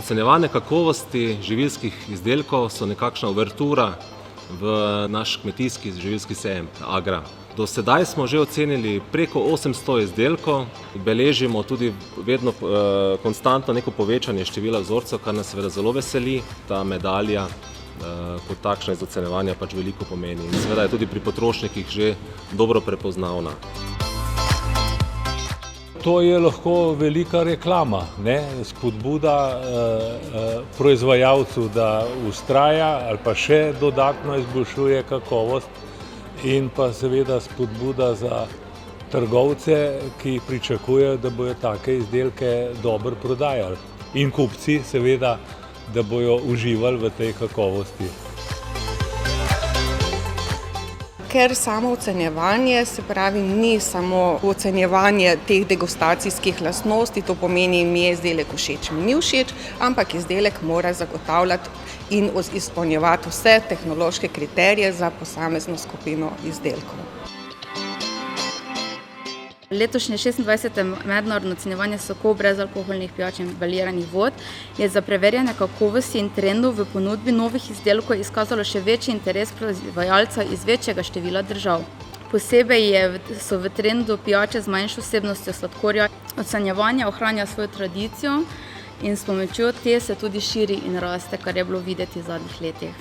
Ocenjevanje kakovosti živilskih izdelkov so nekakšna uvertura v naš kmetijski živilski sejem Agra. Do sedaj smo že ocenili preko 800 izdelkov, beležimo tudi vedno konstantno neko povečanje števila vzorcev, kar nas seveda zelo veseli. Ta medalja kot takšna iz ocenjevanja pač veliko pomeni in seveda je tudi pri potrošnikih že dobro prepoznavna. To je lahko velika reklama, spodbuda proizvajalcu, da vztraja ali pa še dodatno izboljšuje kakovost in pa seveda spodbuda za trgovce, ki pričakujejo, da bodo take izdelke dobro prodajali. In kupci seveda, da bodo uživali v tej kakovosti. Ker samo ocenjevanje, se pravi, ni samo ocenjevanje teh degustacijskih lastnosti, to pomeni, mi je izdelek všeč, mi ni všeč, ampak izdelek mora zagotavljati in izpolnjevati vse tehnološke kriterije za posamezno skupino izdelkov. Letošnje 26. mednarodno ocenjevanje sokov, brezalkoholnih pijač in baliranih vod je za preverjanje kakovosti in trendov v ponudbi novih izdelkov izkazalo še večji interes proizvajalca iz večjega števila držav. Posebej so v trendu pijače z manjšo vsebnostjo sladkorja. Ocenjevanje ohranja svojo tradicijo in s pomočjo te se tudi širi in raste, kar je bilo videti v zadnjih letih.